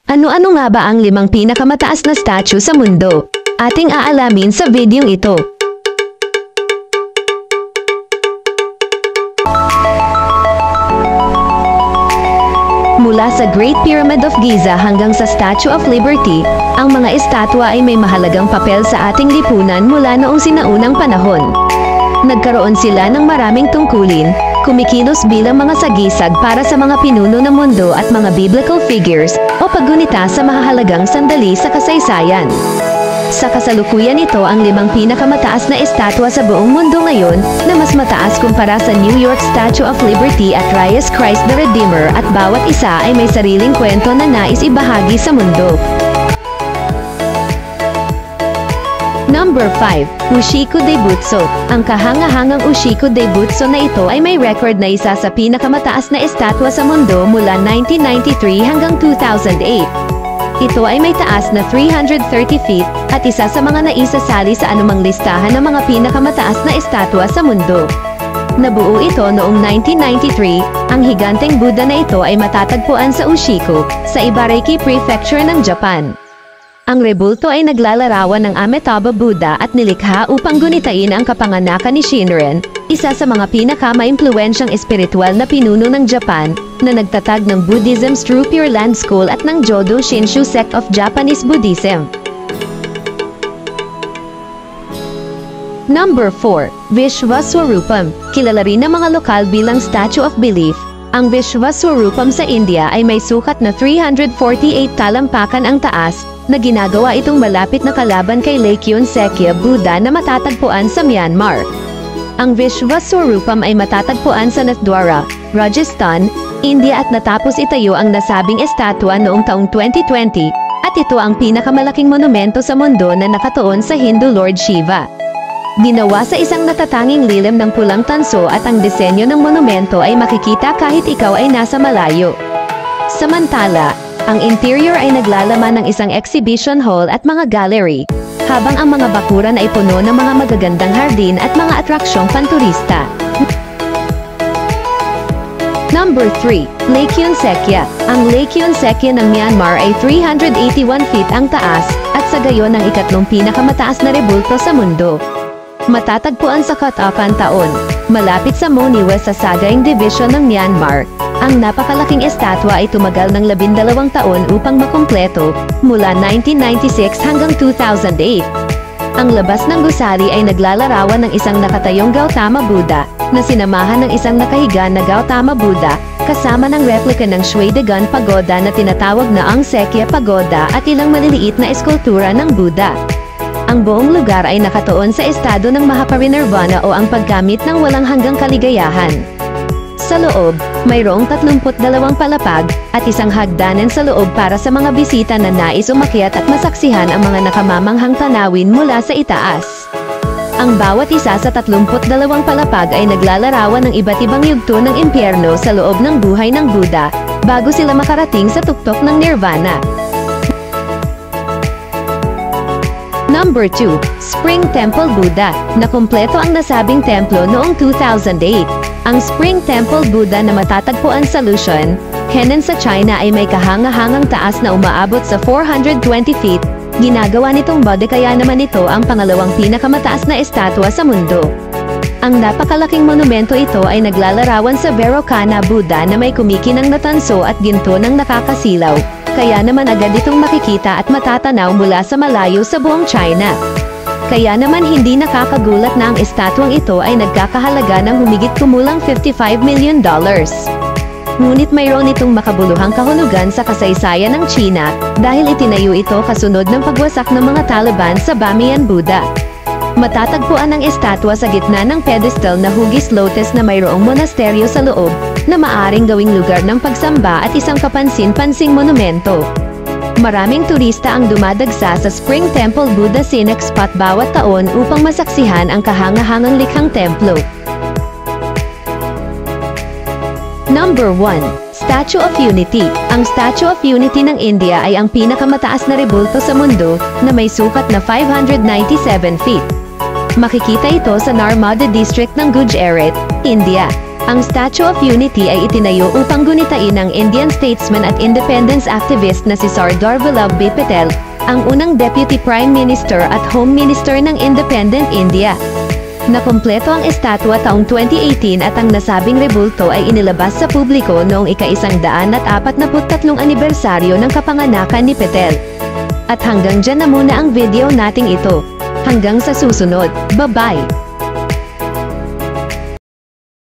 Ano-ano nga ba ang 5 pinakamataas na statue sa mundo? Ating aalamin sa videong ito. Mula sa Great Pyramid of Giza hanggang sa Statue of Liberty, ang mga estatwa ay may mahalagang papel sa ating lipunan mula noong sinaunang panahon. Nagkaroon sila ng maraming tungkulin, kumikilos bilang mga sagisag para sa mga pinuno ng mundo at mga biblical figures o paggunita sa mahahalagang sandali sa kasaysayan. Sa kasalukuyan ito ang 5 pinakamataas na estatwa sa buong mundo ngayon na mas mataas kumpara sa New York Statue of Liberty at Rias Christ the Redeemer at bawat isa ay may sariling kwento na nais ibahagi sa mundo. Number 5. Ushiko Daibutsu. Ang kahangahangang Ushiko Daibutsu na ito ay may record na isa sa pinakamataas na estatwa sa mundo mula 1993 hanggang 2008. Ito ay may taas na 330 feet at isa sa mga naisasali sa anumang listahan ng mga pinakamataas na estatwa sa mundo. Nabuo ito noong 1993, ang higanteng Buddha na ito ay matatagpuan sa Ushiko, sa Ibaraki Prefecture ng Japan. Ang rebulto ay naglalarawan ng Amitabha Buddha at nilikha upang gunitain ang kapanganakan ni Shinran, isa sa mga pinaka-maimpluwensyang espiritual na pinuno ng Japan, na nagtatag ng Buddhism's True Pure Land School at ng Jodo Shinshu sect of Japanese Buddhism. Number 4. Vishwaswarupam. Kilala rin ng mga lokal bilang Statue of Belief. Ang Vishwaswarupam sa India ay may sukat na 348 talampakan ang taas, na ginagawa itong malapit na kalaban kay Laikyon Sekya Buddha na matatagpuan sa Myanmar. Ang Vishwaswarupam ay matatagpuan sa Nathdwara, Rajasthan, India at natapos itayo ang nasabing estatwa noong taong 2020, at ito ang pinakamalaking monumento sa mundo na nakatuon sa Hindu Lord Shiva. Ginawa sa isang natatanging lilim ng pulang tanso at ang disenyo ng monumento ay makikita kahit ikaw ay nasa malayo. Samantala, ang interior ay naglalaman ng isang exhibition hall at mga gallery, habang ang mga bakuran ay puno ng mga magagandang hardin at mga atraksyong panturista. Number 3. Laikyon Sekya. Ang Laikyon Sekya ng Myanmar ay 381 feet ang taas, at sa gayon ang ikatlong pinakamataas na rebulto sa mundo. Matatagpuan sa Kotapan Taon, malapit sa Moniwa sa Sagaing Division ng Myanmar. Ang napakalaking estatwa ay tumagal ng 12 taon upang makumpleto, mula 1996 hanggang 2008. Ang labas ng gusali ay naglalarawan ng isang nakatayong Gautama Buddha, na sinamahan ng isang nakahiga na Gautama Buddha, kasama ng replika ng Shwedagon Pagoda na tinatawag na ang Sekya Pagoda at ilang maliliit na eskultura ng Buddha. Ang buong lugar ay nakatuon sa estado ng Mahaparinirvana o ang pagkamit ng walang hanggang kaligayahan. Sa loob, mayroong 32 palapag at isang hagdanan sa loob para sa mga bisita na nais umakyat at masaksihan ang mga nakamamanghang tanawin mula sa itaas. Ang bawat isa sa 32 palapag ay naglalarawan ng iba't ibang yugto ng impyerno sa loob ng buhay ng Buddha, bago sila makarating sa tuktok ng Nirvana. Number 2. Spring Temple Buddha. Nakumpleto ang nasabing templo noong 2008. Ang Spring Temple Buddha na matatagpuan sa Lushan, Henan sa China ay may kahangahangang taas na umaabot sa 420 feet. Ginagawa nitong Buddha kaya naman ito ang pangalawang pinakamataas na estatwa sa mundo. Ang napakalaking monumento ito ay naglalarawan sa Vairocana Buddha na may kumikinang na tanso at ginto ng nakakasilaw, kaya naman agad itong makikita at matatanaw mula sa malayo sa buong China. Kaya naman hindi nakakagulat na ang estatwang ito ay nagkakahalaga ng humigit kumulang $55 million. Ngunit mayroon itong makabuluhang kahulugan sa kasaysayan ng China dahil itinayo ito kasunod ng pagwasak ng mga Taliban sa Bamiyan Buddha. Matatagpuan ang estatwa sa gitna ng pedestal na hugis lotus na mayroong monasteryo sa loob na maaring gawing lugar ng pagsamba at isang kapansin-pansing monumento. Maraming turista ang dumadagsa sa Spring Temple Buddha Scenic Spot bawat taon upang masaksihan ang kahangahangang likhang templo. Number 1. Statue of Unity. Ang Statue of Unity ng India ay ang pinakamataas na rebulto sa mundo na may sukat na 597 feet. Makikita ito sa Narmada District ng Gujarat, India. Ang Statue of Unity ay itinayo upang gunitain ng Indian statesman at independence activist na si Sardar Vallabhbhai Patel, ang unang Deputy Prime Minister at Home Minister ng Independent India. Nakumpleto ang estatwa taong 2018 at ang nasabing rebulto ay inilabas sa publiko noong ika-143 anibersaryo ng kapanganakan ni Patel. At hanggang dyan na muna ang video nating ito. Hanggang sa susunod, bye-bye!